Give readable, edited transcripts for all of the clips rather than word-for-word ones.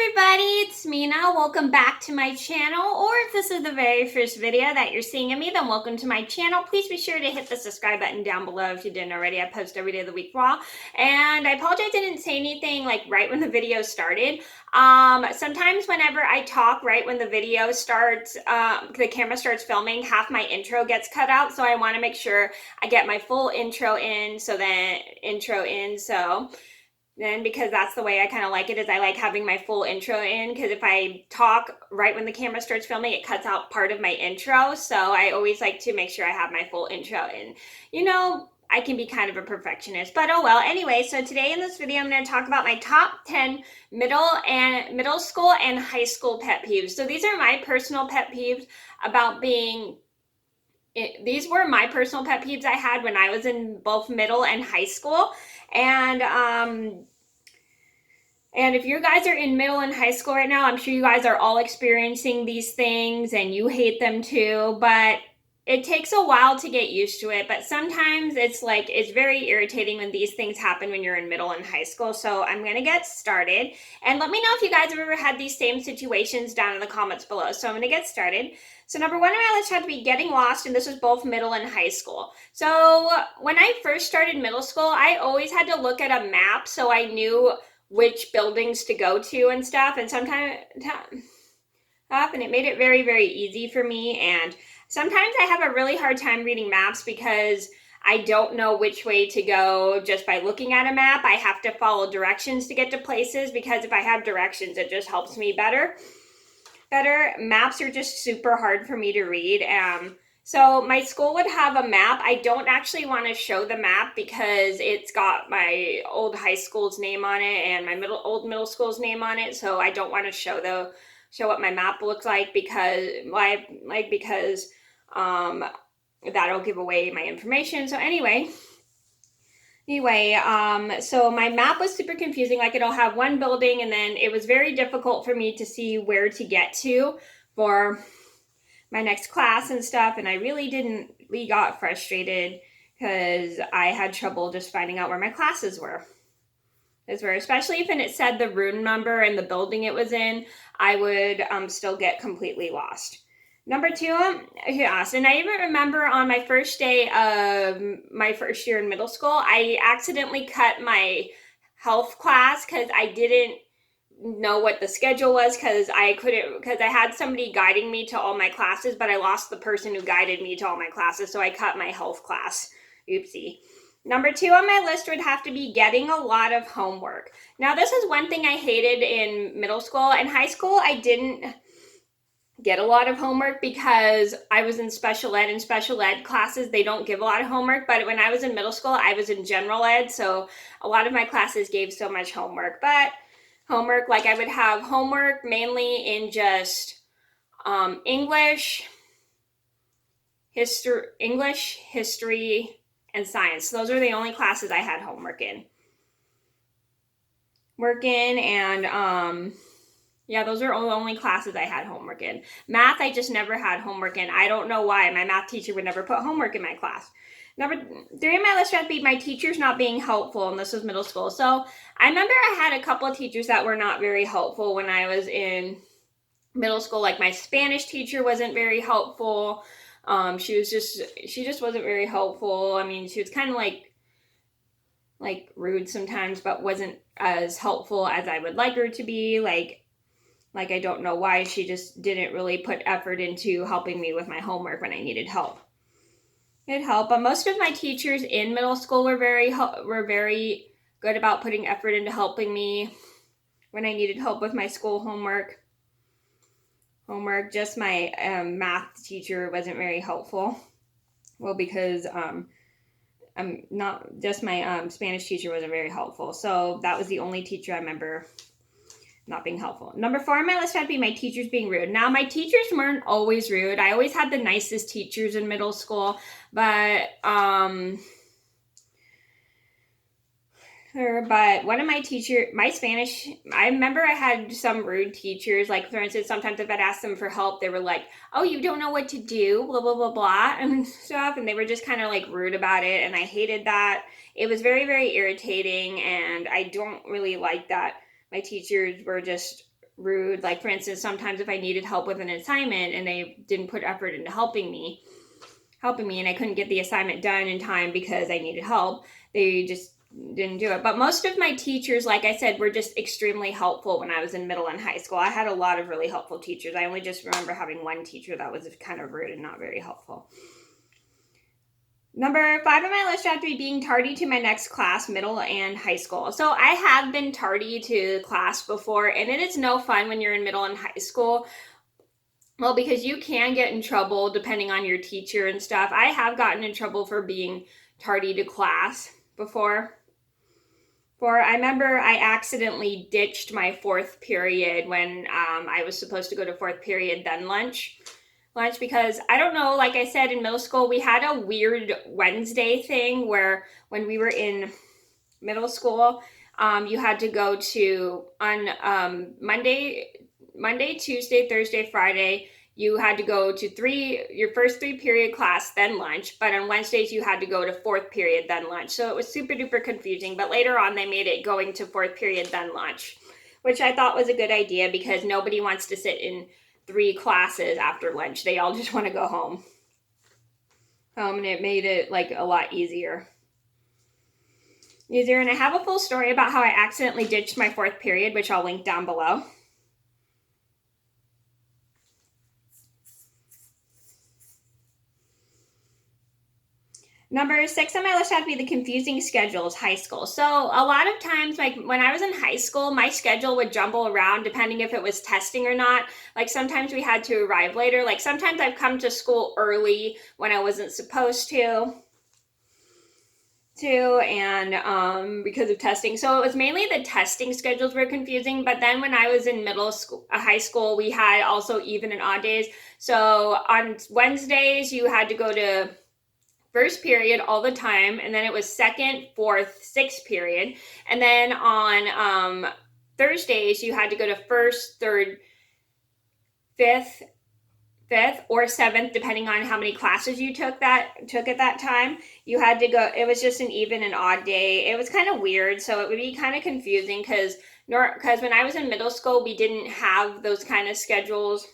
everybody, it's Mena. Welcome back to my channel, or if this is the very first video that you're seeing of me, then welcome to my channel. Please be sure to hit the subscribe button down below if you didn't already. I post every day of the week raw, and I apologize I didn't say anything like right when the video started. Sometimes whenever I talk right when the video starts, the camera starts filming, half my intro gets cut out, so I want to make sure I get my full intro in, so then because that's the way I kind of like it, is I like having my full intro in, because if I talk right when the camera starts filming, it cuts out part of my intro. So I always like to make sure I have my full intro in. You know, I can be kind of a perfectionist, but oh well. Anyway, so today in this video, I'm going to talk about my top 10 middle school and high school pet peeves. So these are my personal pet peeves about being these were my personal pet peeves I had when I was in both middle and high school. And if you guys are in middle and high school right now, I'm sure you guys are all experiencing these things and you hate them too, but it takes a while to get used to it. But sometimes it's very irritating when these things happen when you're in middle and high school. So I'm going to get started, and let me know if you guys have ever had these same situations down in the comments below. So I'm going to get started. So number one on my list had to be getting lost, and this was both middle and high school. So when I first started middle school, I always had to look at a map so I knew which buildings to go to and stuff, and sometimes and it made it very, very easy for me. And sometimes I have a really hard time reading maps because I don't know which way to go just by looking at a map. I have to follow directions to get to places, because if I have directions, it just helps me better. Maps are just super hard for me to read. So my school would have a map. I don't actually want to show the map because it's got my old high school's name on it and my old middle school's name on it. So I don't want to show what my map looks like, because that'll give away my information. So anyway, so my map was super confusing. Like, it'll have one building, and then it was very difficult for me to see where to get to for my next class and stuff. And I really got frustrated because I had trouble just finding out where my classes were. Especially if it said the room number and the building it was in, I would still get completely lost. Number two, yes, and I even remember on my first day of my first year in middle school, I accidentally cut my health class because I didn't know what the schedule was, because I had somebody guiding me to all my classes, but I lost the person who guided me to all my classes, so I cut my health class. Oopsie. Number two on my list would have to be getting a lot of homework. Now, this is one thing I hated in middle school. In high school, I didn't get a lot of homework because I was in special ed. In special ed classes, they don't give a lot of homework, but when I was in middle school, I was in general ed, so a lot of my classes gave so much homework. But homework, like, I would have homework mainly in just English, history, and science. Those are the only classes I had homework in. Yeah, those are the only classes I had homework in. Math, I just never had homework in. I don't know why. My math teacher would never put homework in my class. Number three on my list would be my teachers not being helpful, and this was middle school. So I remember I had a couple of teachers that were not very helpful when I was in middle school. Like, my Spanish teacher wasn't very helpful. She just wasn't very helpful. I mean, she was kind of like rude sometimes, but wasn't as helpful as I would like her to be. Like I don't know why she just didn't really put effort into helping me with my homework when I needed help. But most of my teachers in middle school were very good about putting effort into helping me when I needed help with my school homework. Just my math teacher wasn't very helpful. Well, because I'm not just my Spanish teacher wasn't very helpful. So that was the only teacher I remember not being helpful. Number four on my list had to be my teachers being rude. Now, my teachers weren't always rude. I always had the nicest teachers in middle school, but one of my Spanish, I remember I had some rude teachers. Like, for instance, sometimes if I'd ask them for help, they were like, "Oh, you don't know what to do, blah, blah, blah, blah," and stuff. And they were just kind of like rude about it. And I hated that. It was very, very irritating. And I don't really like that my teachers were just rude. Like, for instance, sometimes if I needed help with an assignment and they didn't put effort into helping me, and I couldn't get the assignment done in time because I needed help, they just didn't do it. But most of my teachers, like I said, were just extremely helpful when I was in middle and high school. I had a lot of really helpful teachers. I only just remember having one teacher that was kind of rude and not very helpful. Number 5 on my list would have to be being tardy to my next class, middle and high school. So I have been tardy to class before, and it is no fun when you're in middle and high school. Well, because you can get in trouble depending on your teacher and stuff. I have gotten in trouble for being tardy to class before. I remember I accidentally ditched my 4th period when I was supposed to go to 4th period, then lunch, because I don't know, like I said, in middle school, we had a weird Wednesday thing where when we were in middle school, you had to go to, on Monday, Tuesday, Thursday, Friday, you had to go to your first 3 period class, then lunch. But on Wednesdays, you had to go to 4th period, then lunch. So it was super duper confusing. But later on, they made it going to 4th period, then lunch, which I thought was a good idea because nobody wants to sit in 3 classes after lunch. They all just want to go home. And it made it like a lot easier. And I have a full story about how I accidentally ditched my 4th period, which I'll link down below. Number 6 on my list had to be the confusing schedules, high school. So a lot of times, like when I was in high school, my schedule would jumble around depending if it was testing or not. Like sometimes we had to arrive later. Like sometimes I've come to school early when I wasn't supposed to, and because of testing. So it was mainly the testing schedules were confusing. But then when I was in high school, we had also even and odd days. So on Wednesdays, you had to go to first period all the time, and then it was 2nd, 4th, 6th period, and then on Thursdays you had to go to 1st, 3rd, 5th or 7th, depending on how many classes you took at that time. You had to go. It was just an even and odd day. It was kind of weird, so it would be kind of confusing because when I was in middle school, we didn't have those kind of schedules.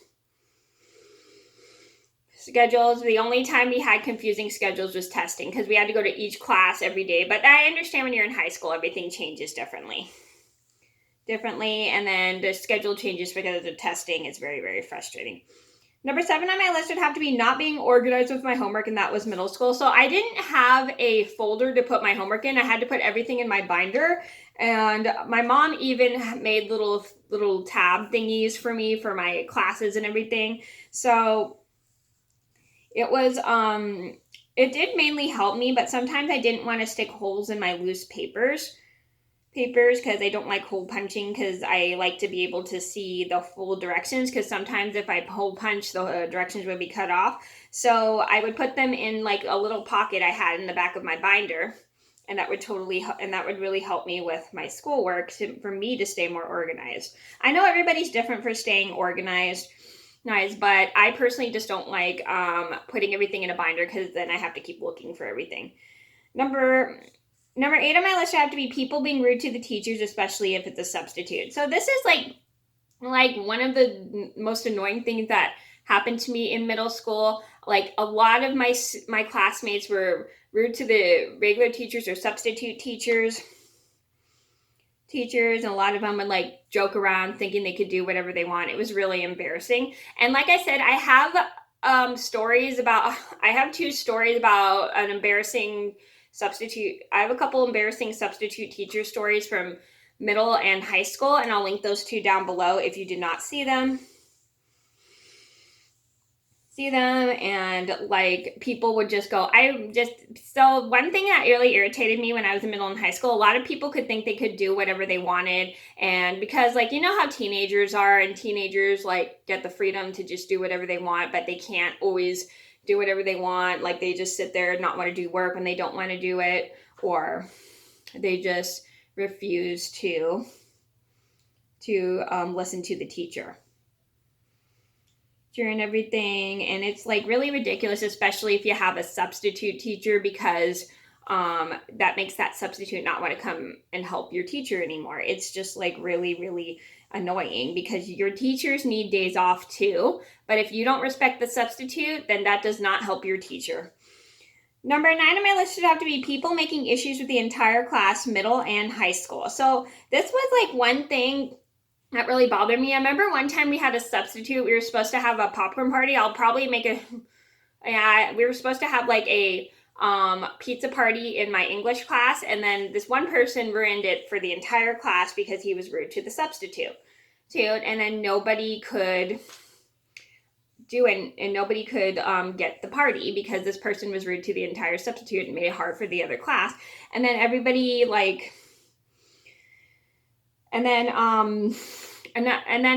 The only time we had confusing schedules was testing because we had to go to each class every day. But I understand when you're in high school, everything changes differently, and then the schedule changes because of the testing. It's very, very frustrating. Number 7 on my list would have to be not being organized with my homework, and that was middle school. So I didn't have a folder to put my homework in. I had to put everything in my binder, and my mom even made little tab thingies for me for my classes and everything. So it was, it did mainly help me, but sometimes I didn't want to stick holes in my loose papers because I don't like hole punching because I like to be able to see the full directions because sometimes if I hole punch, the directions would be cut off. So I would put them in like a little pocket I had in the back of my binder, and that would really help me with my schoolwork for me to stay more organized. I know everybody's different for staying organized, but I personally just don't like putting everything in a binder because then I have to keep looking for everything. Number 8 on my list would have to be people being rude to the teachers, especially if it's a substitute. So this is like one of the most annoying things that happened to me in middle school. Like a lot of my classmates were rude to the regular teachers or substitute teachers, and a lot of them would like joke around thinking they could do whatever they want. It was really embarrassing. And like I said, I have I have 2 stories about an embarrassing substitute. I have a couple embarrassing substitute teacher stories from middle and high school, and I'll link those 2 down below if you did not see them. And like people would just go, so one thing that really irritated me when I was in middle and high school, a lot of people could think they could do whatever they wanted. And because like, you know how teenagers are, and teenagers like get the freedom to just do whatever they want, but they can't always do whatever they want. Like they just sit there and not want to do work when they don't want to do it, or they just refuse to listen to the teacher and everything. And it's like really ridiculous, especially if you have a substitute teacher, because that makes that substitute not want to come and help your teacher anymore. It's just like really, really annoying because your teachers need days off too. But if you don't respect the substitute, then that does not help your teacher. Number 9 on my list should have to be people making issues with the entire class, middle and high school. So this was like one thing that really bothered me. I remember one time we had a substitute. We were supposed to have a popcorn party. I'll probably make a, yeah, we were supposed to have like a pizza party in my English class, and then this one person ruined it for the entire class because he was rude to the substitute. And then nobody could do it, and nobody could get the party because this person was rude to the entire substitute and made it hard for the other class. And then everybody like, and then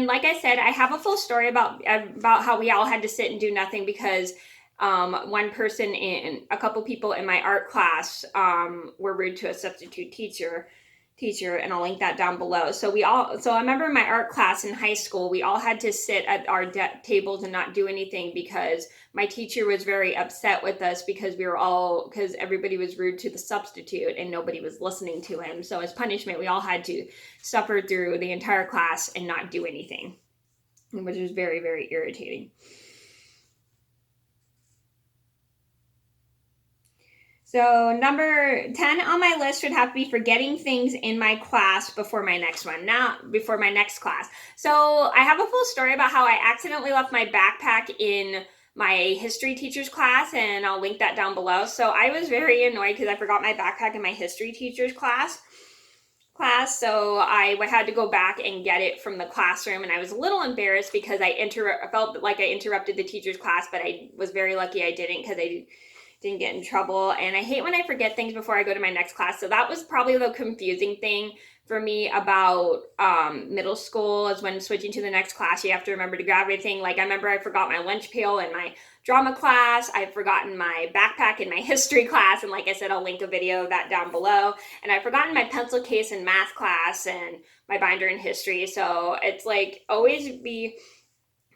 like I said, I have a full story about how we all had to sit and do nothing because one person and a couple people in my art class were rude to a substitute teacher, and I'll link that down below. So I remember in my art class in high school, we all had to sit at our tables and not do anything because my teacher was very upset with us because because everybody was rude to the substitute and nobody was listening to him. So as punishment, we all had to suffer through the entire class and not do anything, which was very, very irritating. So number 10 on my list should have to be forgetting things in my class before my next class. So I have a full story about how I accidentally left my backpack in my history teacher's class, and I'll link that down below. So I was very annoyed because I forgot my backpack in my history teacher's class. So I had to go back and get it from the classroom, and I was a little embarrassed because I felt like I interrupted the teacher's class, but I was very lucky I didn't because I didn't get in trouble. And I hate when I forget things before I go to my next class. So that was probably the confusing thing for me about middle school, is when switching to the next class, you have to remember to grab everything. Like I remember I forgot my lunch pail in my drama class. I've forgotten my backpack in my history class. And like I said, I'll link a video of that down below. And I've forgotten my pencil case in math class and my binder in history. So it's like, always be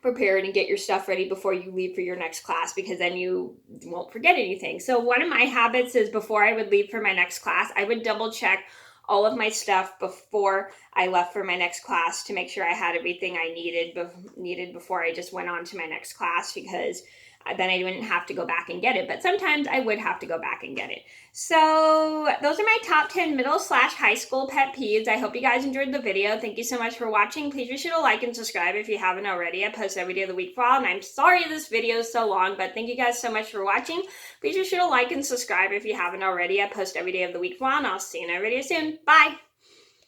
prepared and get your stuff ready before you leave for your next class, because then you won't forget anything. So one of my habits is, before I would leave for my next class, I would double check all of my stuff before I left for my next class to make sure I had everything I needed before I just went on to my next class, because then I wouldn't have to go back and get it. But sometimes I would have to go back and get it. So those are my top 10 middle/high school pet peeves. I hope you guys enjoyed the video. Thank you so much for watching. Please be sure to like and subscribe if you haven't already. I post every day of the week for all, and I'm sorry this video is so long, but thank you guys so much for watching. Please be sure to like and subscribe if you haven't already. I post every day of the week for all, and I'll see you in a video soon. Bye!